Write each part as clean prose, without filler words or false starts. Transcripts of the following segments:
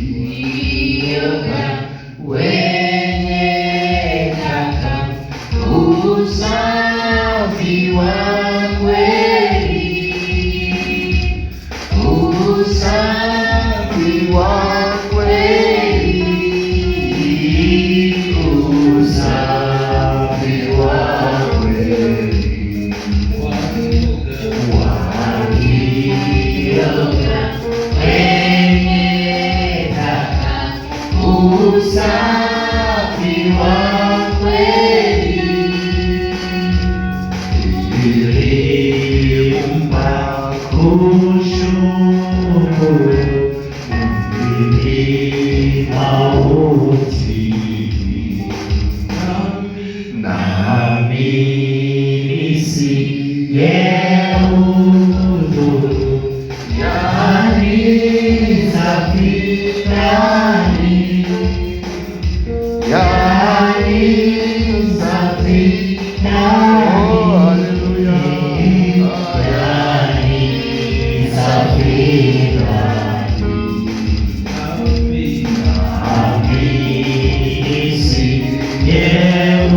wakioga wenye taka usafi wa kweli, usafi wa kweli, usafi wa kweli, wakioga wenye taka usafi wa kweli, ilimpa kushukuru mimi mauti, nami nisiyehudhuru yani safirani, yani safirani, haleluya, yani safirani, nami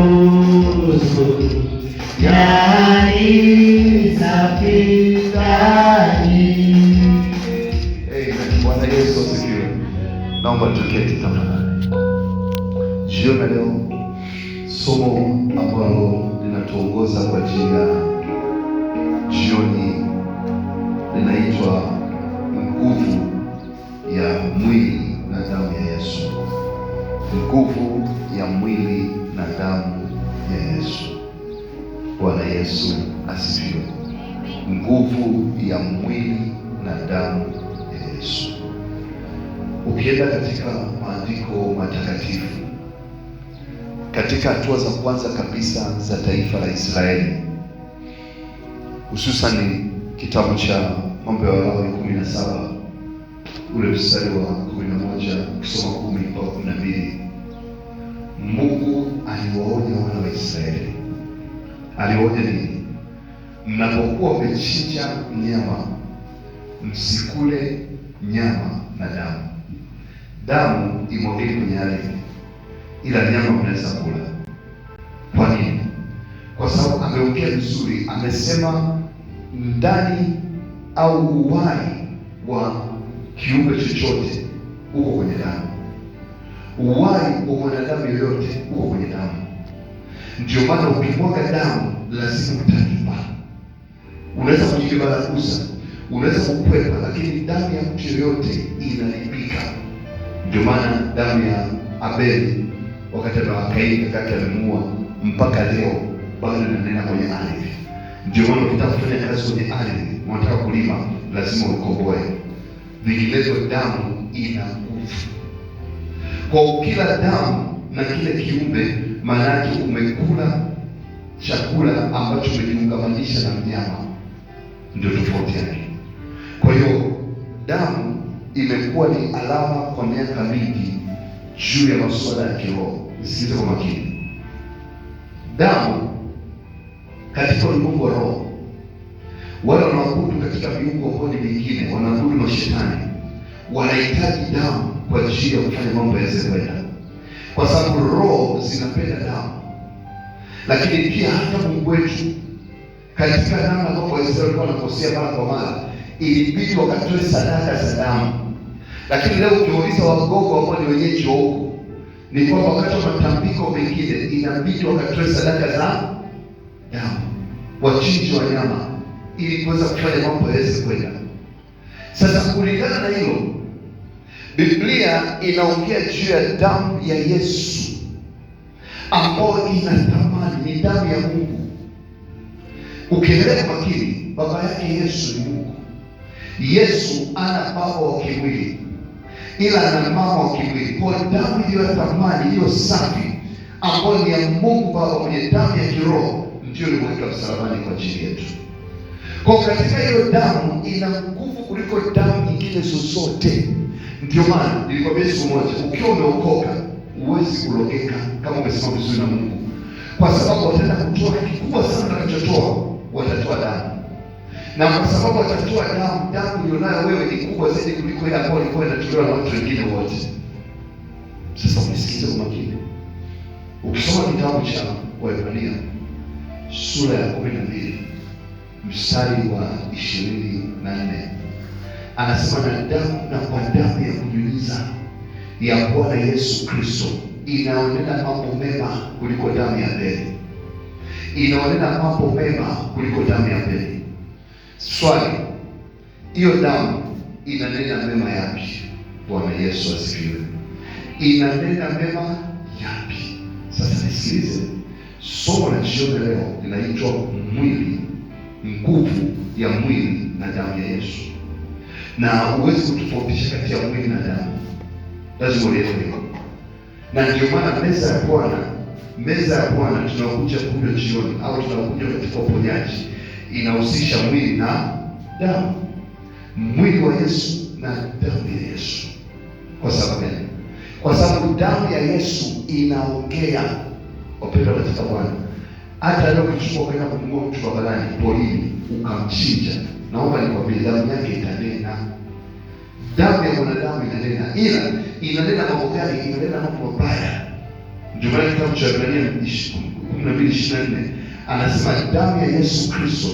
nisiyehudhuru yani safirani. Bwana Yesu asifiwe. Naomba tuketi tafadhali. Jioni leo somo ambalo linatuongoza kwa ajili ya jioni linaitwa nguvu ya mwili na damu ya Yesu. Nguvu ya mwili na damu ya Yesu. Bwana Yesu asifiwe. Nguvu ya mwili na damu ya Yesu. Ukienda katika maandiko matakatifu, katika hatua za kwanza kabisa za taifa la Israeli, hususan kitabu cha Mambo ya Walawi 17 ule mstari wa 11 kusoma 10 mpaka 12, Mungu aliwaonya wana wa Israeli. Aliwaonya nini? Mnapokuwa mmechinja mnyama, msikule nyama na damu. Damu imwagike kwenye ardhi, ila nyama mnaweza kula. Kwa nini? Kwa sababu ameongea vizuri, amesema ndani au uhai wa kiumbe chochote uko kwenye damu. Uhai wa mwanadamu yoyote uko kwenye damu. Ndio maana ukimwaga damu lazima utalipa. Unaweza kujibaraguza, unaweza kukwepa, lakini damu ya mtu yoyote inalipika. Ndio maana damu ya Abeli wakati wa Kaini kaka amemuua, mpaka leo bado inanena kwenye ardhi. Ndio maana ukitaka kufanya kazi kwenye ardhi, unataka kulima, lazima ukomboe. Vinginevyo damu ina nguvu. Kwa ukila damu na kile kiumbe, maana yake umekula chakula ambacho umejiungamanisha na mnyama. Ndio tofauti yake. Kwa hiyo damu imekuwa ni alama kwa miaka mingi juu ya masuala ya kiroho. Sikiliza kwa makini. Damu katika ulimwengu wa roho, wale wanaoabudu katika miungu ambao ni mingine, wanaabudu mashetani, wanahitaji damu kwa ajili ya kufanya mambo yaweze kwenda, kwa sababu roho zinapenda damu. Lakini pia hata Mungu wetu katika namna ambapo Waisraeli walikuwa wanakosea mara kwa mara, ilibidi wakatoe sadaka za damu. Lakini leo ukiuliza Wagogo ambao ni wenyeji wa huko, ni kwamba wakati wa matambiko mengine inabidi wakatoe sadaka za damu, wachinje wanyama ili kuweza kufanya mambo yaweze kwenda. Sasa kulingana na hilo, Biblia inaongea juu ya damu ya Yesu ambayo inatamani, ni damu ya Mungu. Ukiendelea makini, baba yake Yesu ni Mungu. Yesu ana baba wa kimwili, ila ana mama wa kimwili. Kwa damu iliyo thamani, iliyo safi, ambayo ni ya Mungu Baba mwenye damu ya kiroho, ndio ilimweka msalabani kwa ajili yetu. Kwa katika hiyo damu ina nguvu kuliko damu nyingine zozote. Ndio maana nilikwambia siku moja, ukiwa umeokoka huwezi kulogeka kama umesimama vizuri na Mungu, kwa sababu wataenda kutoa kikubwa sana. Watakachotoa watatoa damu. Na kwa sababu atatoa damu ulionayo wewe ni kubwa zaidi kuliko ile ambayo ilikuwa inatolewa na watu wengine wote. Sasa msikize kwa makini. Ukisoma kitabu cha Waebrania sura ya 12 mstari wa 24, anasema na kwa damu ya kunyunyiza ya Bwana Yesu Kristo inaonena mambo mema kuliko damu ya Abeli. Inaonena mambo mema kuliko damu ya Abeli. Swali, hiyo damu inanena mema yapi? Bwana Yesu asifiwe. Inanena mema yapi? Sasa nisikilize. Somo la jioni leo linaitwa mwili, nguvu ya mwili na damu ya Yesu. Na huwezi kutofautisha kati ya mwili na damu. Lazima uelewe hilo. Na ndio maana meza ya Bwana tunakuja kunywa jioni au tunakuja katika uponyaji inahusisha mwili na damu. Mwili wa Yesu na damu ya Yesu. Kwa sababu gani? Kwa sababu damu ya Yesu inaongea. Wapendwa katika Bwana, hata leo ukichukua kwenda kumnunua mtu barabarani, polini, ukamchinja, naomba nikwambie damu yake itanena. Damu ya mwanadamu inanena, ila inanena mambo gani? Inanena mambo mabaya. Ndio maana kitabu cha Waebrania 12:24 anasema damu ya Yesu Kristo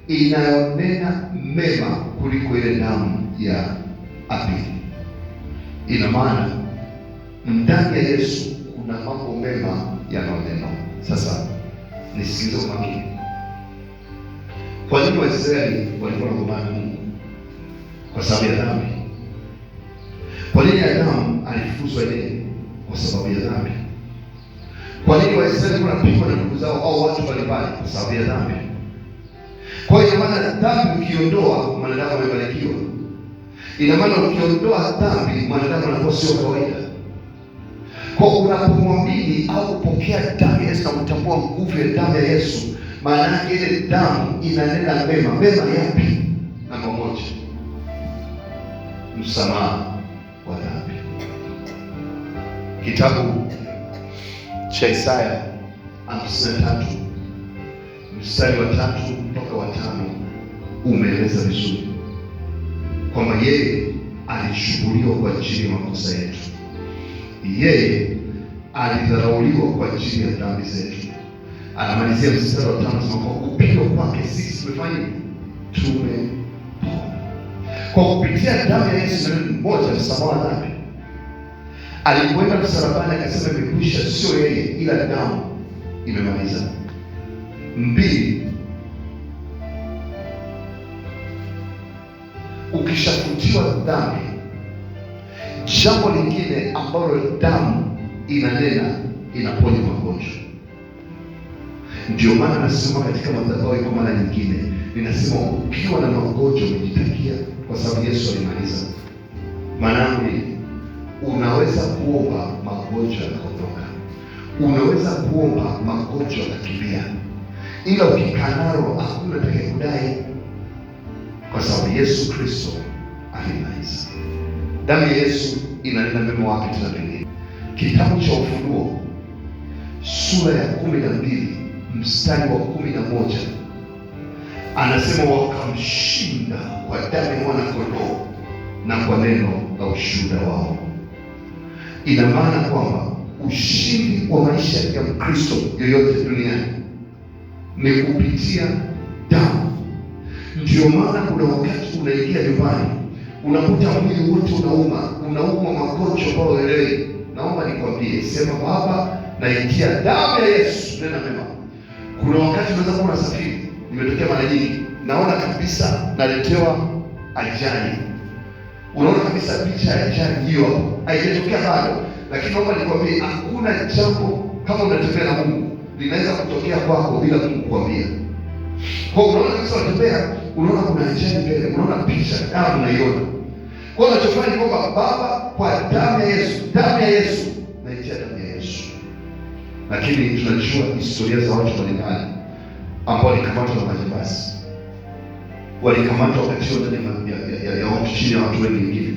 inayonena mema kuliko ile damu ya Abeli. Ina maana ndani ya Yesu kuna mambo mema yanayonena. Sasa nisikilize kwa makini. Kwa nini Waisraeli walikuwa wanagombana na Mungu? Kwa sababu ya dhambi. Kwa nini Adamu alifukuzwa Edeni? Kwa sababu ya dhambi. Kwa nini Waisraeli wanapigwa na ndugu zao au watu mbalimbali? Kwa sababu ya dhambi. Kwa hiyo maana dhambi ukiondoa, mwanadamu amebarikiwa. Ina maana ukiondoa dhambi, mwanadamu anakuwa sio kawaida. Kwa unapomwamini au kupokea damu ya Yesu na kutambua nguvu ya damu ya Yesu, maana yake ile damu inanena mema. Mema yapi? Namba moja, msamaha wa dhambi. Kitabu cha Isaya 53 mstari wa 3 mpaka wa 5 umeeleza vizuri kwamba yeye alishuhudiwa kwa ajili ya makosa yetu, yeye alidharauliwa kwa ajili ya dhambi zetu. Anamalizia mstari wa 5 anasema kwa kupigwa kwake sisi tumefanya tumepona. Kwa kupitia damu ya Yesu mmoja, msamaha wa dhambi. Alipoenda msalabani akasema imekwisha, sio yeye ila damu imemaliza. 2, ukishafutiwa dhambi, jambo lingine ambalo damu inanena, inaponya magonjwa. Ndio maana nasema katika madhabahu kwa mara nyingine, ninasema ukiwa na magonjwa umejitakia, kwa sababu Yesu alimaliza. Maana yangu ni unaweza kuomba magonjwa yakaondoka, unaweza kuomba magonjwa yakakimbia, ila ukikanalo hakuna atakayekudai, kwa sababu Yesu Kristo alimaliza. Damu ya Yesu inanena mema wapi tena pengine? Kitabu cha Ufunuo sura ya 12 mstari wa 11 anasema wakamshinda kwa damu ya mwana kondoo na kwa neno la ushuhuda wao. Ina maana kwamba ushindi wa maisha ya Mkristo yoyote duniani ni kupitia damu. Ndio maana kuna wakati unaingia nyumbani unakuta mwili wote unauma magonjwa ambayo uelewi. Naomba nikwambie, sema Baba, naitia damu ya Yesu nena mema. Kuna wakati unaweza kuwa unasafiri, nimetokea mara nyingi, naona kabisa naletewa ajali. Unaona kabisa picha ya ajali hiyo haijatokea bado, lakini naomba nikwambie hakuna jambo kama unatembea na Mungu linaweza kutokea kwako bila Mungu kukwambia. Kwa unaona kabisa unatembea, unaona kuna ajali mbele, unaona picha damu unaiona. Kwa hiyo unachofanya ni kwamba Baba, kwa damu ya Yesu, naitia damu ya Yesu. Lakini tunajua historia za watu mbalimbali ambao walikamatwa na majambazi, walikamatwa wakati ndani ya watu, chini ya watu wengine,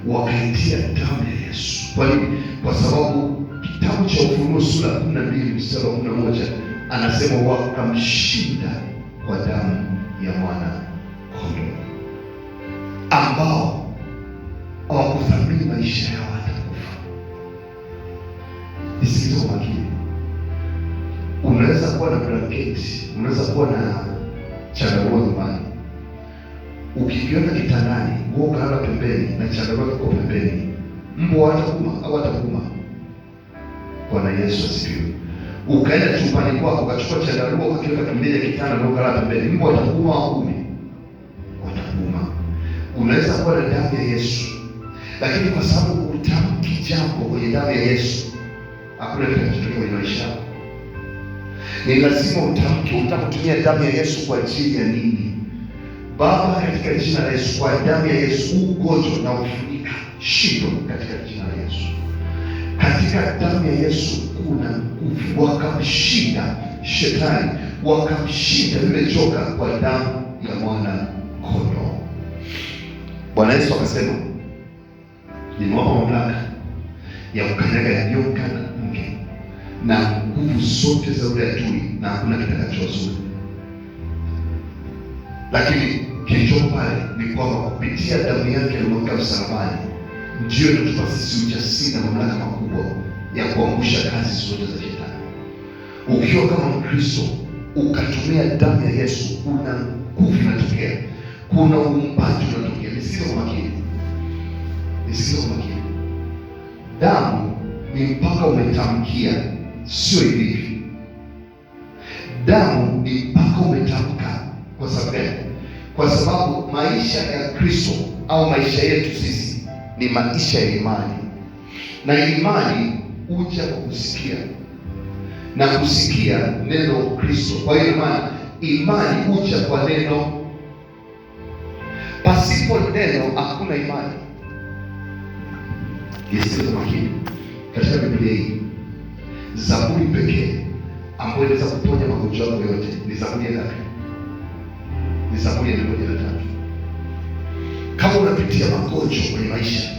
wakaitia damu ya Yesu. Kwa nini? Kwa sababu kitabu cha Ufunuo sura 12 mstari wa 11 anasema wakamshinda kwa damu ya mwana kondoo ambao hawakuthamini maisha yao hata kufa. Nisikize kwa makini. Unaweza kuwa na blanketi, unaweza kuwa na chandarua nyumbani. Ukikiona kitandani, wewe ukalala pembeni na chandarua kiko pembeni, mbwa hatakuuma au hatakuuma? Bwana Yesu asifiwe. Ukaenda chumbani kwako ukachukua chandarua ukakiweka pembeni ya kitanda na ukalala pembeni, mbwa hatakuuma au hatakuuma? Hatakuuma. Unaweza kuwa na damu ya Yesu, lakini kwa sababu utamki jambo kwenye damu ya Yesu, hakuna kitakachotokea kwenye maisha yako. Ni lazima utamke utakutumia damu ya Yesu kwa ajili ya nini? Baba, katika jina la Yesu, kwa damu ya Yesu ugonjwa na ufunika shindo katika jina la Yesu. Katika damu ya Yesu kuna nguvu, wakamshinda shetani, wakamshinda yule joka kwa damu ya mwana kondoo. Bwana Yesu akasema, nimewapa mamlaka ya kukanyaga ya nyoka na nge na nguvu zote za yule adui, na hakuna kitakachowazuru. Lakini kilicho pale ni kwamba kupitia damu yake aliyomwagika msalabani ndio inatupa sisi ujasiri na mamlaka makubwa ya kuangusha kazi zote za shetani. Ukiwa kama Mkristo ukatumia damu ya Yesu, kuna nguvu inatokea, kuna uumbaji unatokea. Nisikize kwa makini, nisikize kwa makini. Damu ni mpaka umetamkia, sio hivi. Damu ni mpaka umetamka. Kwa sababu gani? Kwa sababu maisha ya Kristo au maisha yetu sisi ni maisha ya imani, na imani huja kwa kusikia, na kusikia neno Kristo. Kwa hiyo imani huja kwa neno. Pasipo neno hakuna imani. Yesikiza makini. Katika Biblia hii, Zaburi pekee ambayo inaweza kuponya magonjwa yako yote ni Zaburi ya ngapi? Ni Zaburi ya 103. Kama unapitia magonjwa kwenye maisha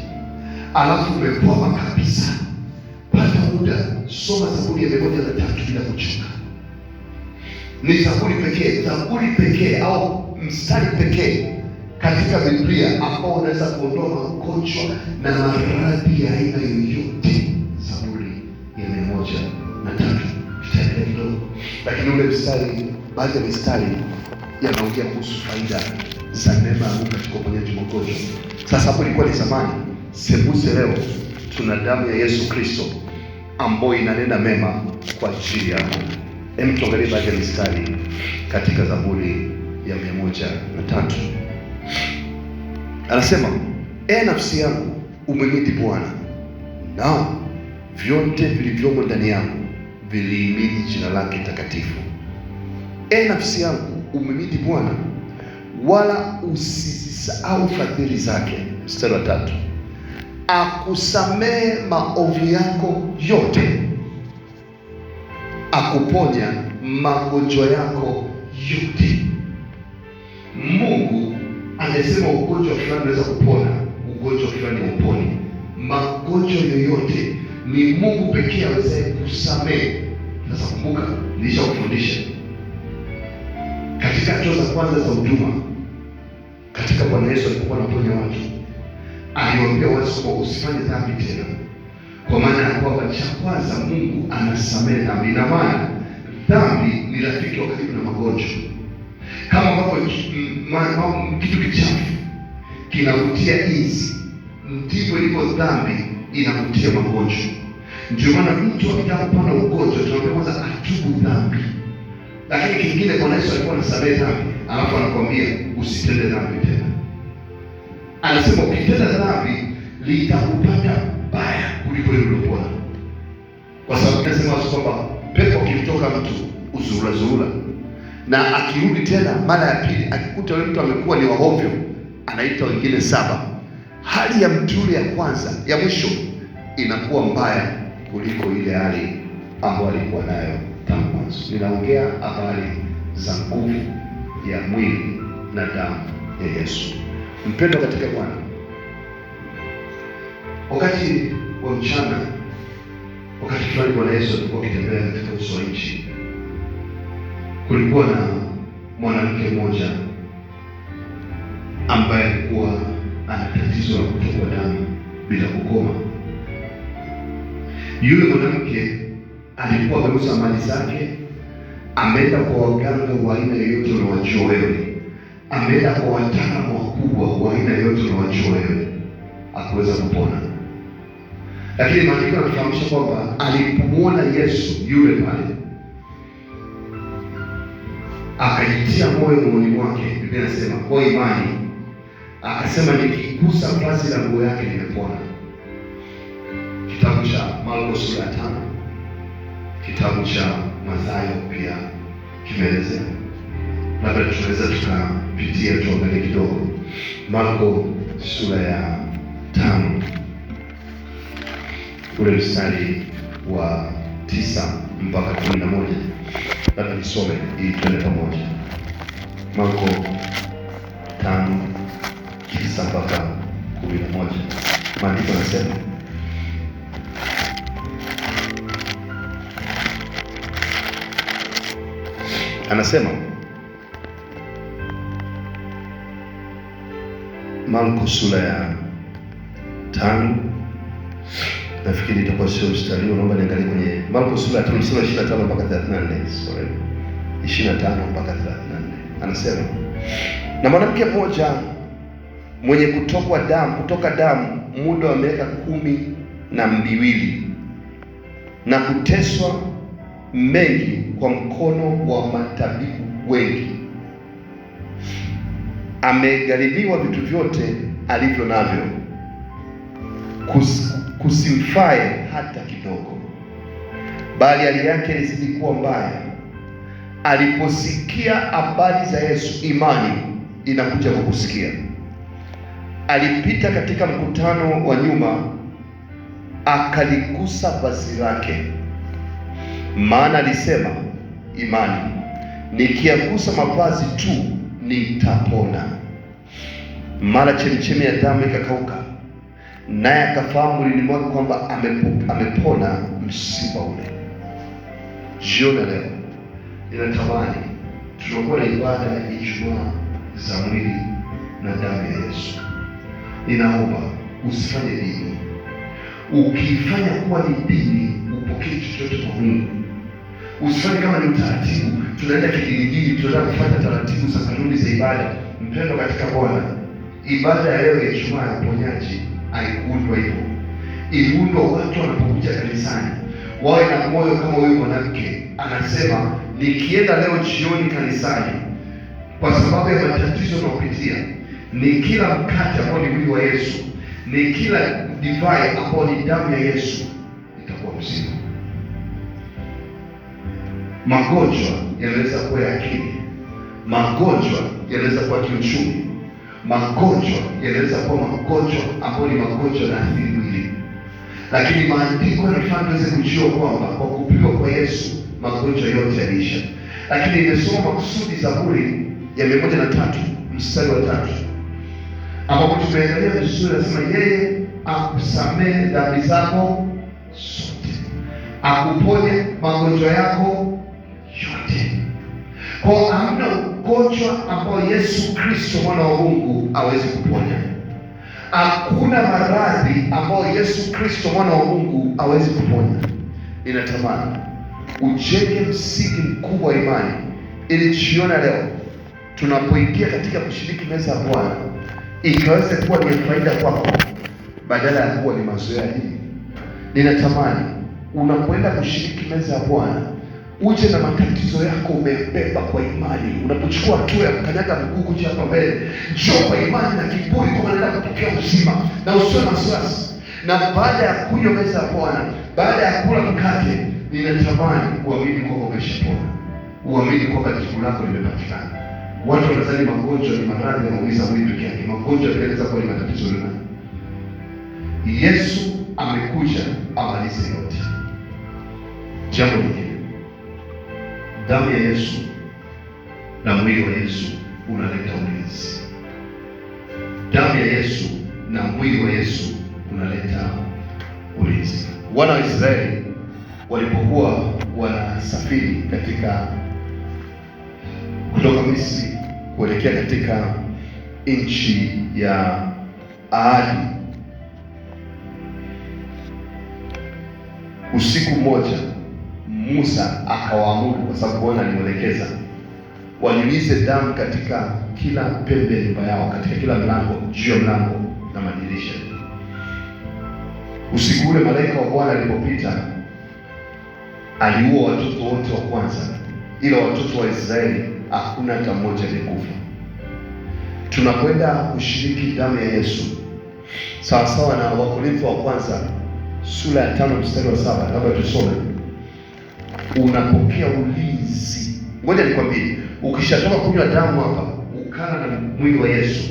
alafu umekwama kabisa, pata muda, soma Zaburi ya 103 bila kuchoka. Ni Zaburi pekee au mstari pekee katika Biblia ambao unaweza kuondoa magonjwa na maradhi ya aina yoyote. Zaburi ya 103. Tutaendelea kidogo, lakini ule mstari, baadhi ya mistari yanaongea kuhusu faida za neema ya Mungu katika uponyaji wa magonjwa. Sasa hapo ilikuwa ni zamani, sembuse leo tuna damu ya Yesu Kristo ambayo inanena mema kwa ajili yako. Hebu tuangalie baadhi ya mistari katika Zaburi ya 103. Anasema, nafsi yangu umhimidi Bwana, na vyote vilivyomo ndani yangu vilihimidi jina lake takatifu. Nafsi yangu umhimidi Bwana, wala usisahau fadhili zake. Mstari wa 3, akusamehe maovu yako yote, akuponya magonjwa yako yote. Mungu angesema ugonjwa fulani unaweza kupona, ugonjwa fulani upone. Magonjwa yoyote ni Mungu pekee aweze kusamehe. Sasa kumbuka, nilishakufundisha katika hatua za kwanza za huduma, katika Bwana Yesu alipokuwa anaponya watu, aliwaambia watu usifanye dhambi tena, kwa maana ya kwamba cha kwanza Mungu anasamehe dhambi. Ina maana dhambi ni rafiki wakati kuna magonjwa. Kama ambavyo kitu kichafu kinavutia inzi, ndivyo ilivyo dhambi inavutia magonjwa. Ndio maana mtu akitaka kupona ugonjwa tunaambia kwanza atubu dhambi. Lakini kingine, Bwana Yesu alikuwa anasamehe dhambi, alafu anakuambia usitende dhambi tena. Anasema ukitenda dhambi litakupata baya kuliko ile uliyopona. Kwa sababu anasema kwamba pepo akimtoka mtu uzurura, na akirudi tena mara ya pili akikuta yule mtu amekuwa ni wahovyo, anaita wengine 7. Hali ya mtu ya kwanza, ya mwisho, inakuwa mbaya kuliko ile hali ambayo alikuwa nayo tangu mwanzo. Ninaongea habari za nguvu ya mwili na damu ya Yesu. Mpendwa katika Bwana, wakati wa mchana, wakati fulani Bwana Yesu alikuwa akitembea katika uso wa nchi, kulikuwa na mwanamke mmoja ambaye alikuwa ana tatizo la kutokwa damu bila kukoma. Yule mwanamke alikuwa ameuza mali zake, ameenda kwa waganga wa aina yoyote unawajua wewe, ameenda kwa wataalamu wakubwa wa aina yoyote unawajua wewe, hakuweza kupona. Lakini maandiko yanafahamisha kwamba alipomwona Yesu yule pale, akajitia moyo moyoni mwake. Biblia inasema kwa imani akasema, nikigusa vazi la nguo yake nimepona. Kitabu cha Marko sura ya 5, kitabu cha Mathayo pia kimeelezea. Labda tunaweza tukapitia tuangalie kidogo. Marko sura ya 5 ule mstari wa 9 mpaka 11. Labda nisome ili tuende pamoja. Marko 5:9 mpaka 11. Maandiko yanasema, anasema Marko sura ya 5, nafikiri itakuwa sio mstari, naomba niangalie kwenye Marko sura ya 5 sura 25 mpaka 34. Sorry, 25 mpaka 34. Anasema, na mwanamke mmoja mwenye kutoka damu muda wa miaka 12 na kuteswa mengi kwa mkono wa matabibu wengi, amegharimiwa vitu vyote alivyo navyo, kusimfae hata kidogo, bali hali yake ilizidi kuwa mbaya. Aliposikia habari za Yesu, imani inakuja kwa kusikia, alipita katika mkutano wa nyuma, akaligusa vazi lake, maana alisema, imani, nikiagusa mavazi tu nitapona. Mara chemchemi ya damu ikakauka, naye akafahamu mwilini mwake kwamba amepona msiba ule. Jioni leo ninatamani tunakuwa na ibada ya Ijumaa za mwili na damu ya Yesu. Ninaomba usifanye dini. Ukifanya kuwa ni dini, upokee chochote kwa Mungu. Usifanye kama ni utaratibu, tunaenda kidini, tunaenda kufuata taratibu za kanuni za ibada. Mpendo katika Bwana, ibada ya leo ya Ijumaa ya uponyaji haikuundwa hivyo. Iliundwa watu wanapokuja kanisani wawe na moyo kama wewe mwanamke anasema, nikienda leo jioni kanisani, kwa sababu ya matatizo unayopitia, ni kila mkate ambao ni mwili wa Yesu, ni kila divai ambao ni damu ya Yesu, itakuwa mzima. Magonjwa yanaweza kuwa ya akili, magonjwa yanaweza kuwa kiuchumi, magonjwa yanaweza kuwa magonjwa ambayo ni magonjwa na athiri mwili. Lakini maandiko yanafanya tuweze kujua kwamba kwa kupigwa kwa Yesu magonjwa yote yaliisha. Lakini nimesoma makusudi Zaburi ya 103 mstari wa 3, ambapo tumeangalia vizuri, nasema yeye akusamehe dhambi zako zote, akuponye magonjwa yako yote. Kwa hamna ugonjwa ambao Yesu Kristo mwana wa Mungu hawezi kuponya. Hakuna maradhi ambayo Yesu Kristo mwana wa Mungu hawezi kuponya. Ninatamani ujenge msingi mkubwa wa imani, ili jioni leo tunapoingia katika kushiriki meza ya Bwana ikaweze kuwa ni faida kwako badala ya kuwa ni mazoea hii. Ninatamani unapoenda kushiriki meza ya Bwana uje na matatizo yako umebeba kwa imani. Unapochukua hatua ya kukanyaga mguu kuja hapa mbele, njoo kwa imani na kiburi, kwa maana kupokea uzima na usiwe na wasiwasi. Na baada ya kunywa meza ya Bwana, baada ya kula mkate, ninatamani uamini kwamba umeshapona, uamini kwamba jibu lako limepatikana. Watu wanadhani magonjwa ni maradhi yanaumiza mwili pekee yake. Magonjwa yanaweza kuwa ni matatizo yote. Yesu amekuja amalize yote. Jambo lingine, damu ya Yesu na mwili wa Yesu unaleta ulinzi. Damu ya Yesu na mwili wa Yesu unaleta ulinzi. Wana wa Israeli walipokuwa wanasafiri kutoka Misri kuelekea katika nchi ya ahadi. Usiku mmoja Musa akawaamuru, kwa sababu Bwana alimwelekeza, wanyunyize damu katika kila pembe ya nyumba yao, katika kila mlango, juu ya mlango na madirisha. Usiku ule malaika wa Bwana alipopita, aliua watoto wote wa kwanza, ila watoto wa Israeli hakuna hata mmoja aliyekufa. Tunakwenda kushiriki damu ya Yesu sawa sawa na Wakorintho wa kwanza sura ya 5 mstari wa 7. Labda tusome. Unapokea ulinzi. Ngoja nikwambie, ukishatoka kunywa damu hapa, ukala na mwili wa Yesu,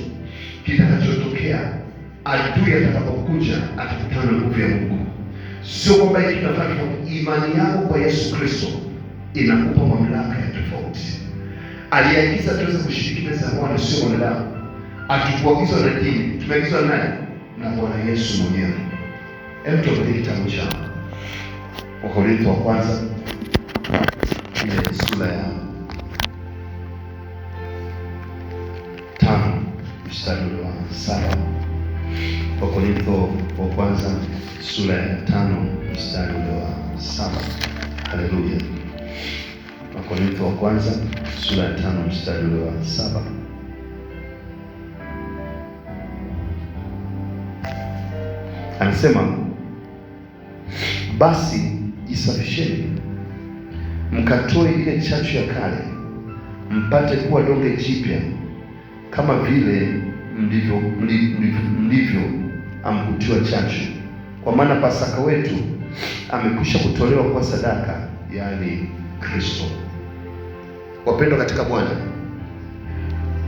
kitakachotokea, adui atakapokuja atakutana na nguvu ya Mungu. Sio kwamba hiki tunafanya, imani yako kwa Yesu Kristo inakupa mamlaka ya tofauti. Aliagiza tuweze kushiriki meza ya Bwana, sio mwanadamu. Hatukuagizwa na dini, tumeagizwa na nani? Na Bwana Yesu mwenyewe. Hebu tuangalie kitabu cha Wakorintho wa kwanza ile sura ya 5 mstari wa 7. Wakorintho wa kwanza sura ya 5 mstari wa 7. Haleluya. Wakorintho wa kwanza sura ya 5 mstari wa 7. Anasema, basi jisafisheni, mkatoe ile chachu ya kale, mpate kuwa donge jipya, kama vile mlivyo amkutiwa chachu. Kwa maana Pasaka wetu amekwisha kutolewa kwa sadaka, yaani Kristo. Wapendwa katika Bwana,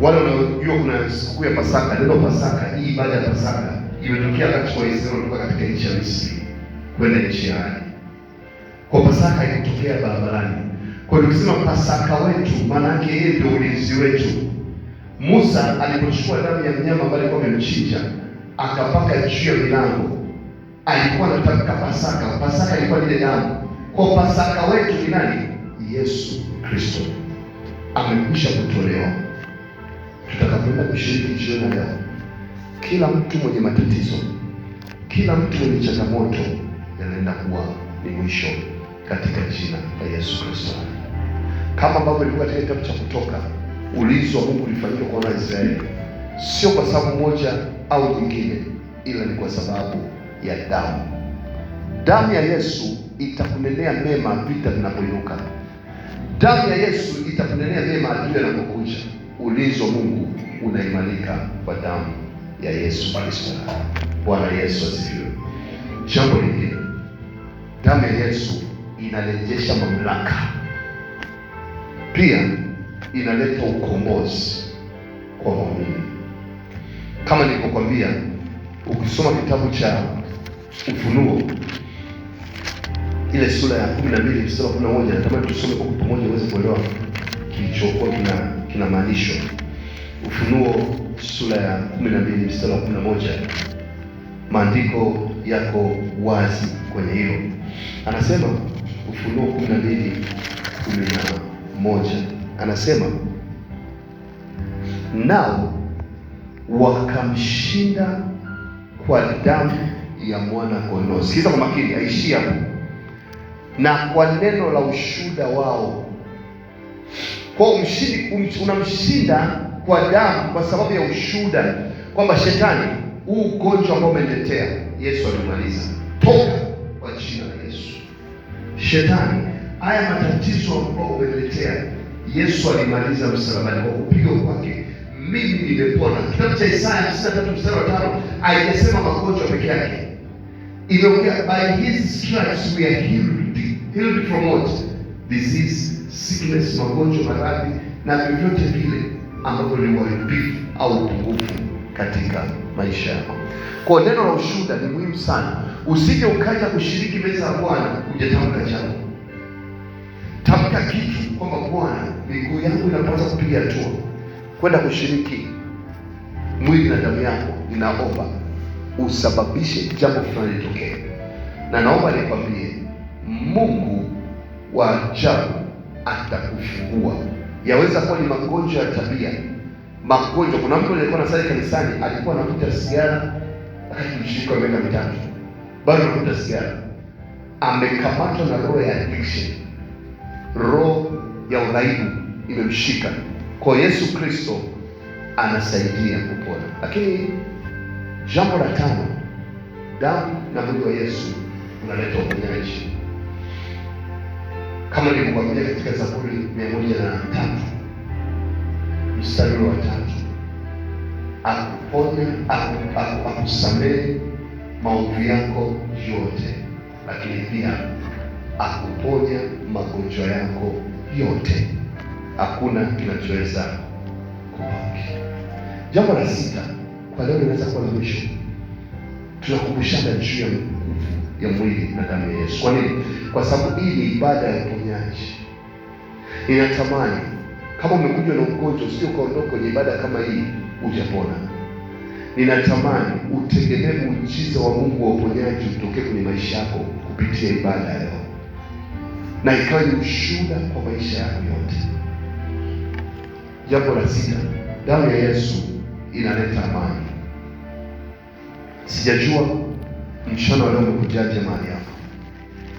wale wanaojua kuna siku ya Pasaka, neno Pasaka, hii ibada ya Pasaka imetokea wakati wa Israeli kutoka katika nchi ya Misri kwenda nchi ya ahadi. Kwa Pasaka haikutokea barabarani. Kwa hiyo tukisema Pasaka wetu, maana yake yeye ndio ulinzi wetu. Musa alipochukua damu ya mnyama ambaye alikuwa amemchinja, akapaka juu ya milango, alikuwa anataka Pasaka. Pasaka ilikuwa ile damu. Kwa Pasaka wetu ni nani? Yesu Kristo amekwisha kutolewa. Tutakapoenda kushiriki jioni leo, kila mtu mwenye matatizo, kila mtu mwenye changamoto yanaenda kuwa ni mwisho katika jina la Yesu Kristo. Kama ambavyo ilikuwa katika kitabu cha Kutoka, ulinzi wa Mungu ulifanyika kwa wana Israeli, sio kwa sababu moja au nyingine, ila ni kwa sababu ya damu. Damu ya Yesu itakunenea mema vita vinapoinuka. Damu ya Yesu itakunenea mema adui anapokuja. Ulinzi wa Mungu unaimarika kwa damu ya Yesu Kristo. Bwana Yesu asifiwe. Jambo lingine, damu ya Yesu inarejesha mamlaka, pia inaleta ukombozi kwa waumini. Kama nilivyokuambia, ukisoma kitabu cha Ufunuo ile sura ya 12 mstari wa 11, natamani tusome kwa pamoja uweze kuelewa kilichokuwa kinamaanishwa. Ufunuo sura ya 12 mstari wa 11, maandiko yako wazi kwenye hilo. Anasema Ufunuo 12:11, anasema, nao wakamshinda kwa damu ya mwana kondoo. Sikiza kwa makini, aishi hapo. Na kwa neno la ushuhuda wao. Kwa unamshinda kwa damu kwa sababu ya ushuhuda, kwamba shetani, huu ugonjwa ambao umeniletea, Yesu alimaliza. Toka kwa jina la Yesu. Shetani, haya matatizo ambayo umeniletea, Yesu alimaliza msalabani. Kwa kupigwa kwake mimi nimepona. Kitabu cha Isaya 53 mstari wa 5 haijasema magonjwa peke yake, imeongea by his stripes we are healed. Healed from what? Disease, sickness, magonjwa, maradhi na vyovyote vile ambavyo ni uharibifu au upungufu katika maisha yako. Kwa neno la ushuhuda ni muhimu sana. Usije ukaja kushiriki meza ya Bwana hujatamka jambo. Tamka kitu kwamba Bwana, miguu yangu inapaswa kupiga hatua kwenda kushiriki mwili na damu yako. Ninaomba usababishe jambo fulani litokee. Na naomba nikwambie, Mungu wa ajabu atakufungua. Yaweza kuwa ni magonjwa ya tabia, magonjwa. Kuna mtu aliyekuwa anasali kanisani, alikuwa anavuta sigara wakati mshirika wa miaka mitatu, bado anavuta sigara. Amekamatwa na roho ya addiction, roho ya uraibu imemshika. Kwa Yesu Kristo anasaidia kupona. Lakini jambo la tano, damu na mwili wa Yesu unaleta uponyaji. Kama nilivyokuambia katika Zaburi 103 mstari wa 3, akuponya, akusamehe maovu yako yote, lakini pia akuponya magonjwa yako yote. Hakuna kinachoweza kubaki. Jambo la sita, kwa leo linaweza kuwa la mwisho, tunakumbushana juu ya nguvu ya mwili na damu ya Yesu. Kwa nini? Kwa sababu hii ni ibada ya uponyaji. Ninatamani kama umekuja na ugonjwa, usije ukaondoka kwenye ibada kama hii hujapona. Ninatamani utegemee muujiza wa Mungu wa uponyaji utokee kwenye maisha yako kupitia ibada leo, na ikawa ni ushuhuda kwa maisha yako yote. Jambo la sita, damu ya Yesu inaleta amani. Sijajua mchana leo umekujaje mahali hapa.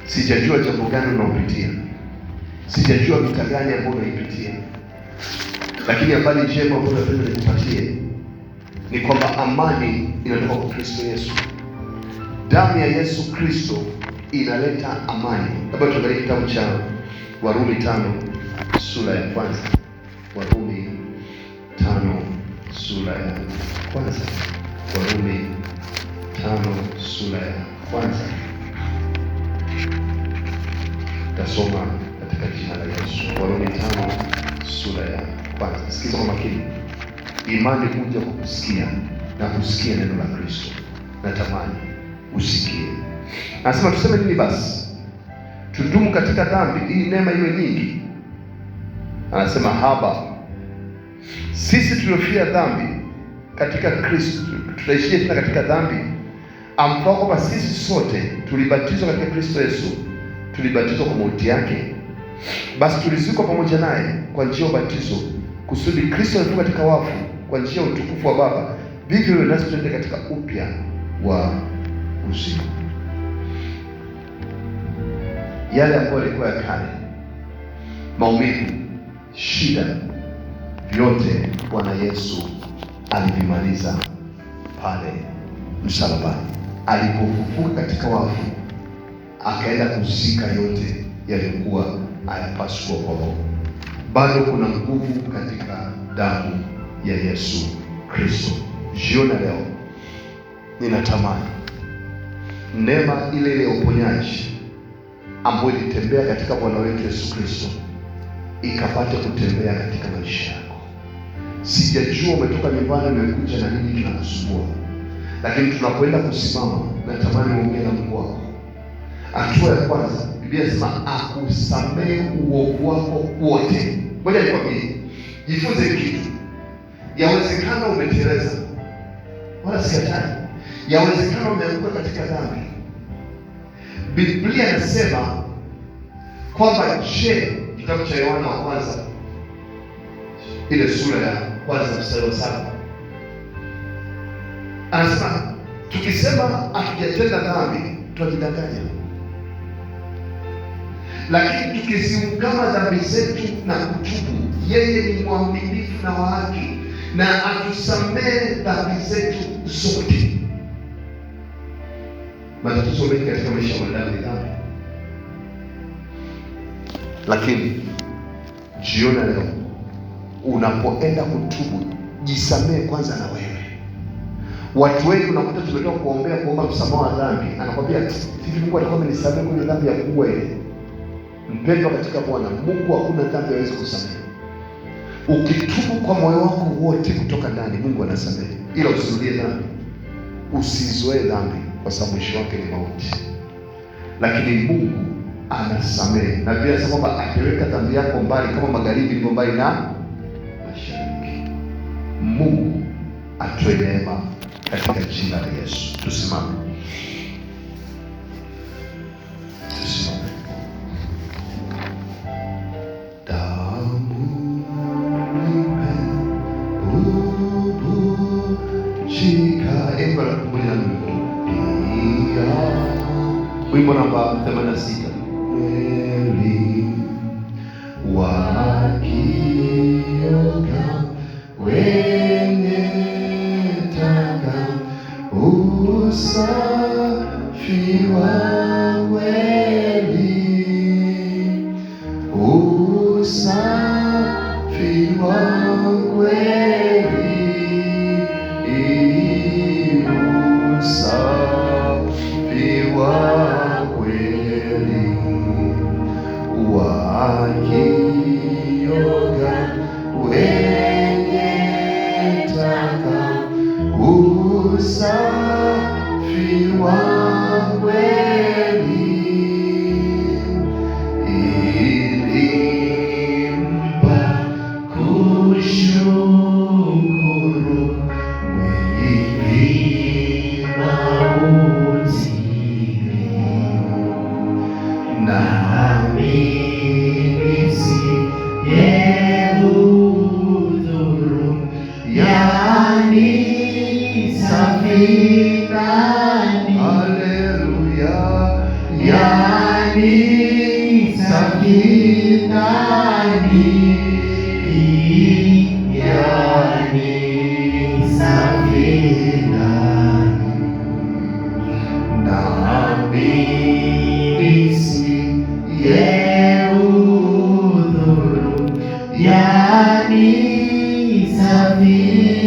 Sijajua jambo gani unaopitia. Sijajua vita gani ambayo unaipitia. Lakini habari njema ambayo napenda nikupatie ni kwamba amani inatoka kwa Kristo Yesu. Damu ya Yesu Kristo inaleta amani. Labda tuangalie kitabu cha Warumi 5 sura ya kwanza. Warumi 5 sura ya kwanza. Warumi 5 sura ya kwanza. Tasoma katika jina la Yesu. Warumi 5 sura ya kwanza. Sikiza kwa makini. Imani kuja kwa kusikia na kusikia neno la Kristo. Natamani usikie. Anasema tuseme nini basi? Tudumu katika dhambi ili neema iwe nyingi? Anasema haba. Sisi tuliofia dhambi katika Kristo, tutaishia tena katika dhambi? Amfahamu kwamba sisi sote tulibatizwa katika Kristo Yesu, tulibatizwa kwa mauti yake. Basi tulizikwa pamoja naye kwa njia ya ubatizo, kusudi Kristo alifufuka katika wafu kwa njia ya utukufu wa Baba, vivyo hivyo nasi tuende katika upya wa uzima. Yale ambayo yalikuwa ya kale, maumivu, shida, vyote Bwana Yesu alivimaliza pale msalabani. Alipofufuka katika wafu, akaenda kuzika yote yalikuwa hayapaswi kuwa. Bado kuna nguvu katika damu ya Yesu Kristo. Jioni leo ninatamani neema ile ile ya uponyaji ambayo ilitembea katika Bwana wetu Yesu Kristo ikapate kutembea katika maisha yako. Sijajua umetoka nyumbani umekuja na nini kinakusumbua, lakini tunapoenda kusimama, natamani uongee na Mungu wako. Hatua ya kwanza, Biblia inasema akusamehe uovu wako wote. Ngoja nikwambie, jifunze kitu. Yawezekana umeteleza, wala sikatai. Yawezekana umeanguka katika dhambi. Biblia inasema kwamba kitabu cha Yohana wa kwanza ile sura ya kwanza mstari wa 7, anasema tukisema hatujatenda dhambi tunajidanganya, lakini tukiziungama dhambi zetu na kutubu, yeye ni mwaminifu na wa haki na atusamehe dhambi zetu zote. Matatizo mengi katika maisha ya mwanadamu ni dhambi. Lakini jioni leo unapoenda kutubu, jisamehe kwanza na wewe. Watu wengi unakuta tumetoka kuomba msamaha wa dhambi, anakwambia hivi, Mungu atakuwa amenisamehe kwenye dhambi ya kuua ile. Mpendwa katika Bwana, Mungu hakuna dhambi hawezi kusamehe. Ukitubu kwa moyo wako wote kutoka ndani, Mungu anasamehe. Ila usirudie dhambi. Usizoe dhambi kwa sababu mwisho wake ni mauti. Lakini Mungu anasamehe. Na Biblia inasema kwamba ataweka dhambi yako mbali kama magharibi ilivyo mbali na mashariki. Mungu atoe neema katika jina la Yesu. Tusimame. Damu Wimbo namba 86. Kweli wakioga wenye taka usafi wa kweli, usafi wa kweli, usafi wa kweli, wakioga wenye taka usafi wa kweli, ilimpa kushukuru mwingi mautini, nami nisiyehudhuru, yani safinani. Haleluya, yani safinani, yani safinani, nami nisiyehudhuru, yani safinani.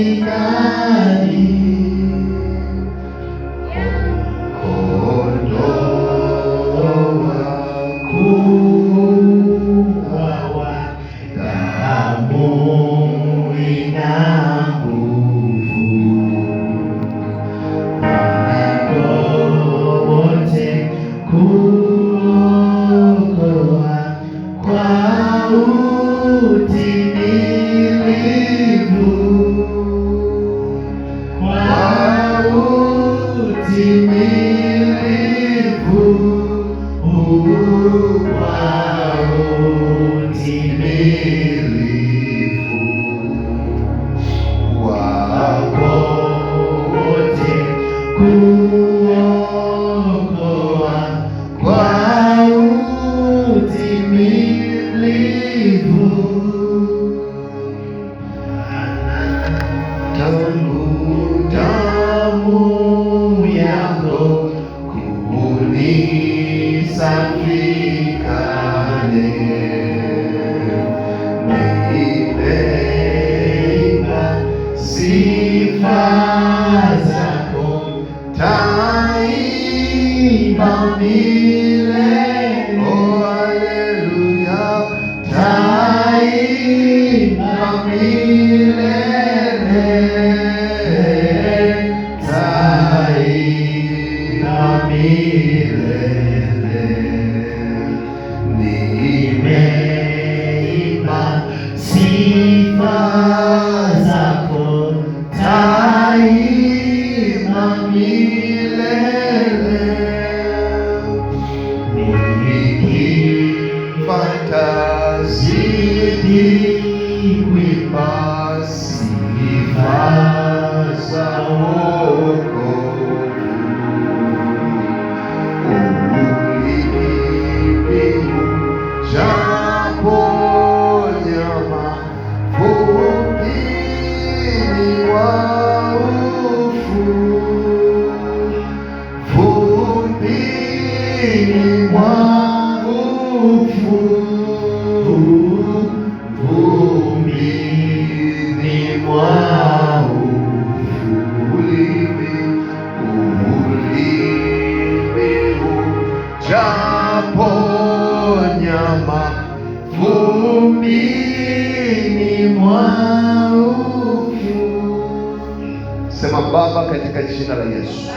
Sema Baba, katika jina la Yesu,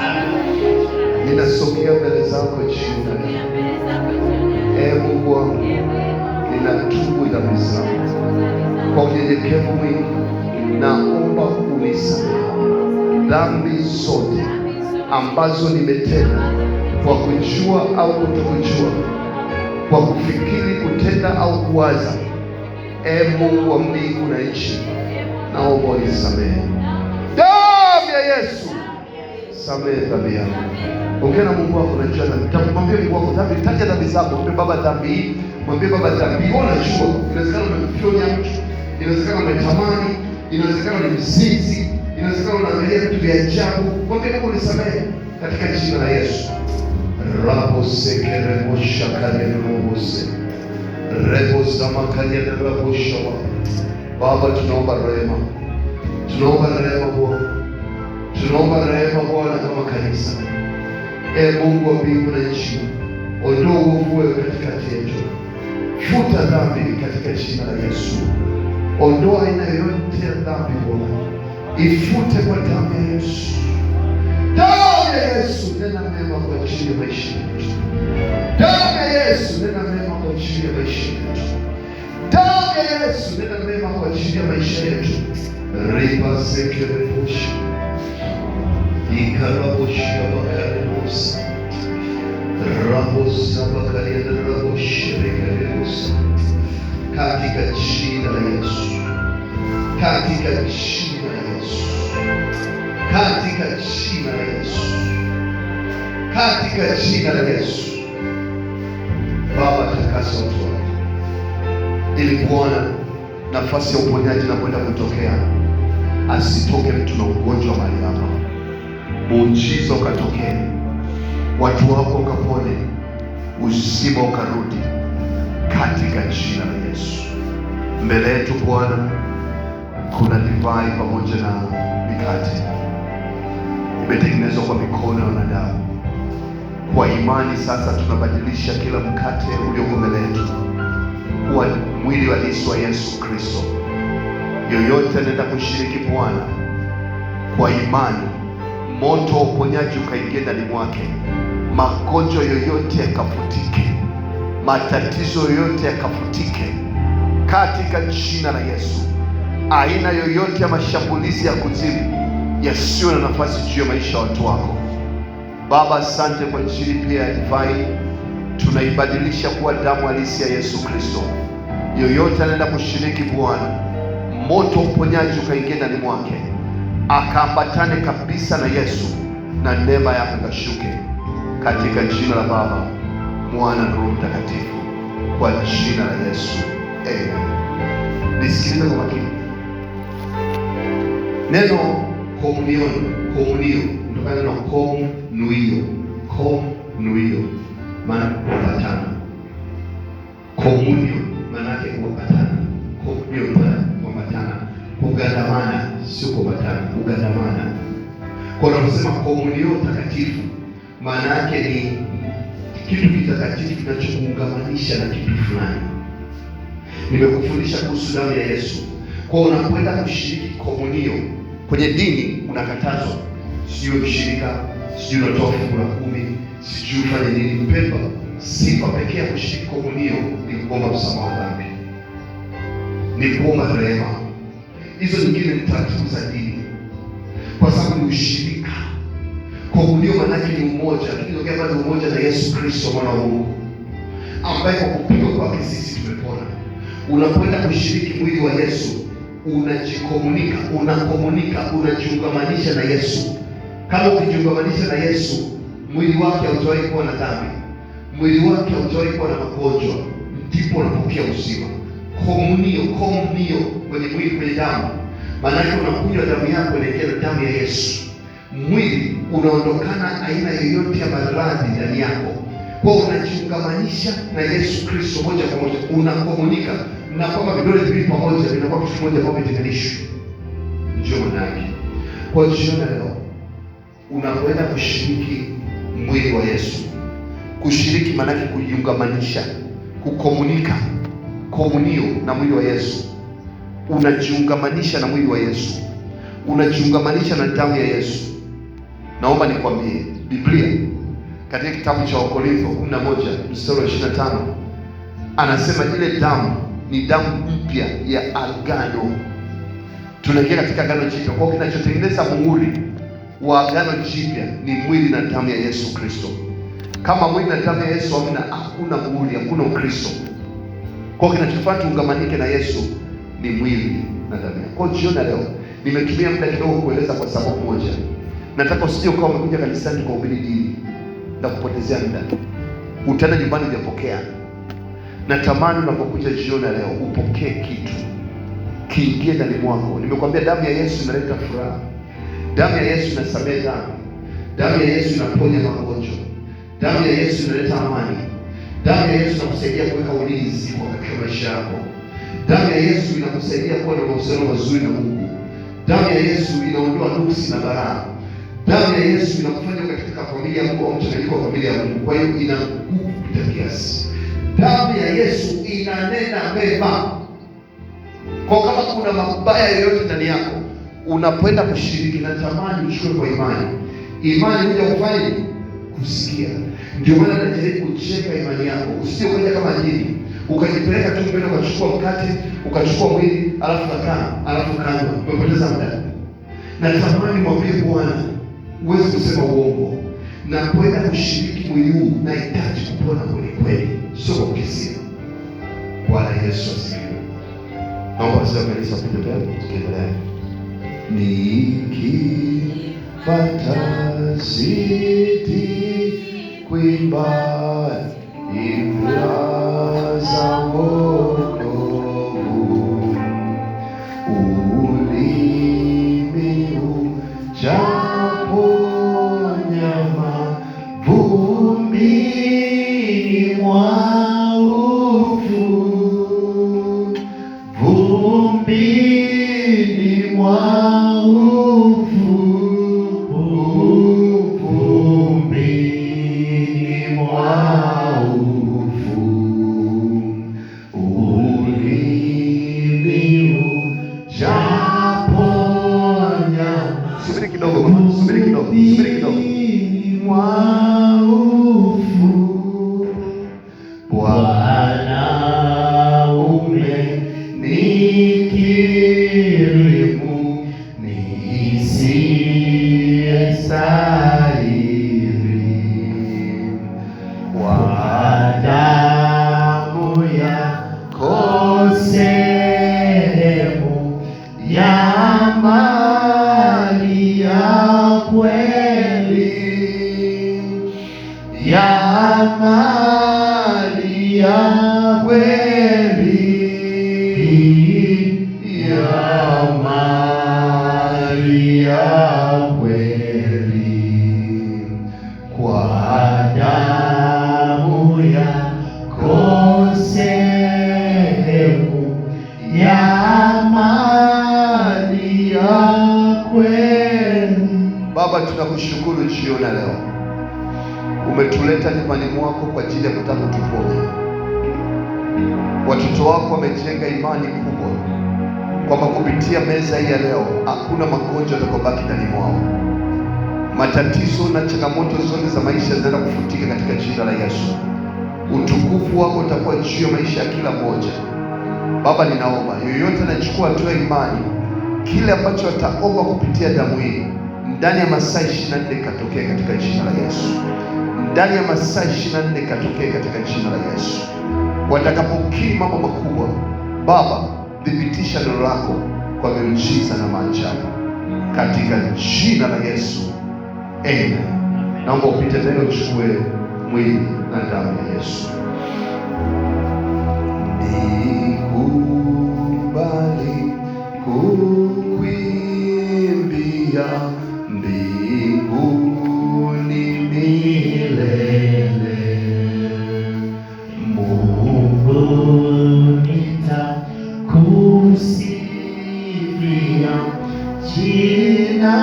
ninasogea mbele zako jioni ya leo. Ee Mungu wangu, ninatubu dhambi zangu kwa unyenyekevu mwingi. Naomba unisamehe dhambi zote ambazo nimetenda kwa kujua au kutokujua, kwa kufikiri, kutenda au kuwaza. Ee Mungu wa mbingu na nchi, naomba unisamehe. Damu ya Yesu samehe dhambi yangu. Ongea na Mungu wako, unajua dhambi. Mwambie Mungu wako dhambi, taja dhambi zako. Mwambie Baba dhambi hii, mwambie Baba dhambi hii. Unajua inawezekana umemfyonya mtu, inawezekana umetamani, inawezekana ni mzinzi, inawezekana unaangalia vitu vya ajabu. Mwambie Mungu nisamehe katika jina la Yesu. Rabo sekere mosha kale robose. Rebo sama kale rabo shawa. Baba tunaomba rehema. Tunaomba rehema Bwana. Tunaomba rehema Bwana kama kanisa. Mungu wa mbingu na nchi, ondoa uovu wewe katikati yetu. Futa dhambi katika jina la Yesu. Ondoa aina yoyote ya dhambi Bwana. Ifute kwa damu ya Yesu. Damu ya Yesu, nena mema kwa ajili ya maisha yetu. Damu ya Yesu, nena mema kwa ajili ya maisha yetu. Damu ya Yesu, nena mema kwa ajili ya maisha yetu. Riba sekere mosha. Ikarabosha bakaremosa. Rabosa bakaremosa. Remosa. Katika jina la Yesu. Katika jina la Yesu. Katika jina la Yesu. Katika jina la Yesu. Baba takasa watu wako. Ili Bwana nafasi ya uponyaji na kwenda kutokea. Asitoke mtu na ugonjwa mahali hapa. Muujiza ukatokee. Watu wako ukapone. Uzima ukarudi. Katika jina la Yesu. Mbele yetu Bwana kuna divai pamoja na mikate. Imetengenezwa kwa mikono ya wanadamu. Kwa imani sasa tunabadilisha kila mkate ulioko mbele yetu kuwa mwili halisi wa Yesu Kristo. Yoyote anaenda kushiriki Bwana kwa imani, moto wa uponyaji ukaingia ndani mwake. Magonjwa yoyote yakafutike, matatizo yoyote yakafutike katika jina la Yesu. Aina yoyote ya mashambulizi ya kuzimu yasiyo na nafasi juu ya maisha ya watu wako. Baba, asante kwa ajili pia ya divai. Tunaibadilisha kuwa damu halisi ya Yesu Kristo. Yoyote anaenda kushiriki Bwana, moto uponyaji ukaingia ndani mwake, akaambatane kabisa na Yesu, na neema yako ikashuke katika jina la Baba, Mwana na Roho Mtakatifu, kwa jina la Yesu, amen. Nisikilize kwa makini. Neno komunio kutokana na komunuio maana kupatana. Komunio maana yake kupatana. Komunio maana kupatana, kugandamana, sio kupatana, kugandamana. Kwa nini tunasema komunio takatifu? Maana yake ni kitu kitakatifu kinachokuungamanisha na kitu fulani. Nimekufundisha kuhusu damu ya Yesu. Kwa unapoenda kushiriki komunio kwenye dini unakatazwa. Sijui ushirika, sijui unatoa fungu la 10, sijui ufanye nini. Mpendwa, sifa pekee ya kushiriki komunio ni kuomba msamaha wa dhambi, ni kuomba rehema. Hizo nyingine ni taratibu za dini, kwa sababu ni ushirika. Komunio maana yake ni umoja, lakini ndio kama umoja na Yesu Kristo mwana wa Mungu, ambaye kwa kupigwa kwake sisi tumepona. Unapoenda kushiriki mwili wa Yesu, unajikomunika, unajiungamanisha na Yesu. Kama ukijiungamanisha na Yesu, mwili wake hautawahi kuwa na dhambi, mwili wake hautawahi kuwa na magonjwa, ndipo unapokea uzima. Komunio kwenye mwili, kwenye damu, maana yake unakunywa damu yako inaingia na damu ya Yesu. Mwili unaondokana aina yoyote ya maradhi ndani yako. Kwa unajiungamanisha na Yesu Kristo moja kwa moja, unakomunika na kwamba vidole viwili pamoja vinakuwa kitu kimoja ambao vimetenganishwa. Ndio maana yake. Kwa jioni leo unapoenda kushiriki mwili wa Yesu, kushiriki maana yake kujiungamanisha, kukomunika, komunio na mwili wa Yesu. Unajiungamanisha na mwili wa Yesu, unajiungamanisha na damu ya Yesu. Naomba nikwambie, Biblia katika kitabu cha Wakorintho 11:25 anasema ile damu ni damu mpya ya agano. Tunaingia katika agano jipya. Kwa kinachotengeneza muhuri wa agano jipya ni mwili na damu ya Yesu Kristo. Kama mwili na damu ya Yesu hakuna muhuri, hakuna Ukristo. Kwa kinachofanya tuungamanike na Yesu ni mwili na damu. Kwa jioni leo nimetumia muda kidogo kueleza kwa sababu moja. Nataka usije ukawa umekuja kanisani kwa ubiri dini na kupotezea muda. Utaenda nyumbani hujapokea. Natamani unapokuja jioni leo upokee kitu kiingie ndani mwako. Nimekwambia damu ya Yesu inaleta furaha. Damu ya Yesu inasamehe dhambi. Damu ya Yesu inaponya magonjwa. Damu ya Yesu inaleta amani. Damu ya Yesu inakusaidia kuweka ulinzi katika maisha yako. Damu ya Yesu inakusaidia kuwa na mahusiano mazuri na Mungu. Damu ya Yesu inaondoa nuksi na balaa. Damu ya Yesu inakufanya katika familia ya Mungu, mchanganyiko wa familia ya Mungu. Kwa hiyo ina nguvu kupita kiasi. Damu ya Yesu inanena mema. Kwa kama kuna mabaya yoyote ndani yako, unapoenda kushiriki, natamani uchukue kwa imani. Imani huja kufanya kusikia. Ndio maana najaribu kucheka imani yako. Usije ukaja kama jini, ukajipeleka tu mbele, ukachukua mkate, ukachukua mwili, alafu kanywa. Umepoteza muda. Natamani mwambie Bwana, uweze kusema uongo. Na kwenda kushiriki mwili huu, nahitaji kupona kweli, sio kukisia. Bwana Yesu asifiwe. Naomba sasa kanisa pite tena, tukiendelea. Nikipata siti kuimba imba za wokovu, ulimi ujaponya mavumbini mwa ufu, vumbini mwa ufu, vumbini mwa ufu, ulimi ujaponya. Subiri kidogo, subiri kidogo. Mwa ufu, Bwana umenikirimu nisiyestahili, kwa damu yako sehemu ya mali ya kweli, ya mali ya kweli, ya mali ya kweli, kwa damu yako sehemu ya mali ya kweli. Baba, tunakushukuru jioni leo. Umetuleta nyumbani mwako kwa ajili ya kutaka kutuponya. Watoto wako wamejenga imani kubwa kwamba kupitia meza hii ya leo hakuna magonjwa yatakayobaki ndani mwao. Matatizo na changamoto zote za maisha zinaenda kufutika katika jina la Yesu. Utukufu wako utakuwa juu ya maisha ya kila mmoja. Baba, ninaomba yoyote anachukua hatua ya imani, kile ambacho ataomba kupitia damu hii ndani ya masaa 24 katokee katika jina la Yesu. Ndani ya masaa 24 katokee katika jina la Yesu. Watakapokiri mambo makubwa, Baba, thibitisha neno lako kwa miujiza na maajabu katika jina la Yesu. Amen. Naomba upite leo uchukue mwili na damu ya Yesu. Nikubali kukuimbia mbinguni milele, Mungu nitakusifia jina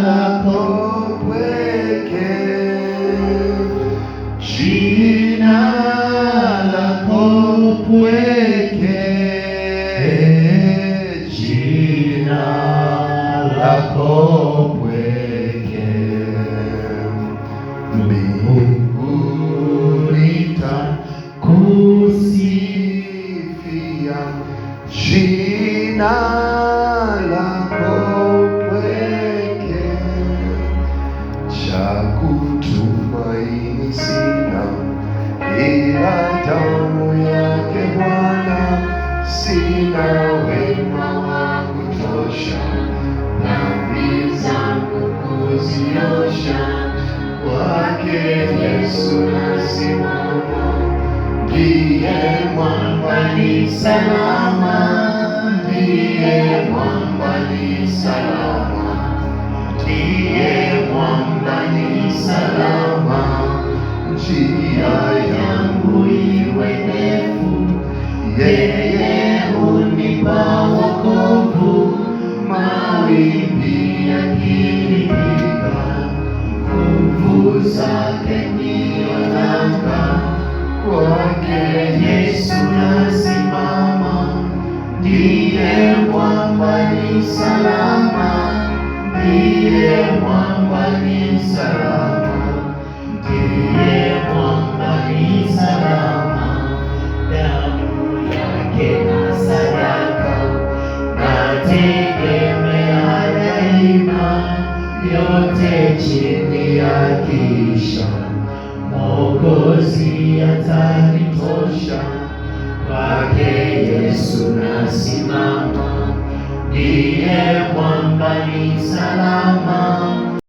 lako pweke, jina lako pweke, jina lako pweke, mbinguni nitakusifia jina lako pweke, cha kutumaini sina ila damu yake Bwana, sina wema wa kutosha dhambi zangu Yesu nasimama, ndiye mwamba ni salama, ndiye mwamba ni salama, ndiye mwamba ni salama. Njia yangu iwe ndefu, yeye hunipa wokovu, mawimbi yakinipiga, nguvu zake ndiyo nanga. Kwake Yesu nasimama, ndiye mwamba ni salama, ndiye mwamba ni salama, ndiye mwamba ni salama. Damu yake na sadaka nategemea daima, yote chini ya kisha Mwokozi atanitosha. Kwake Yesu nasimama, ndiye mwamba ni salama,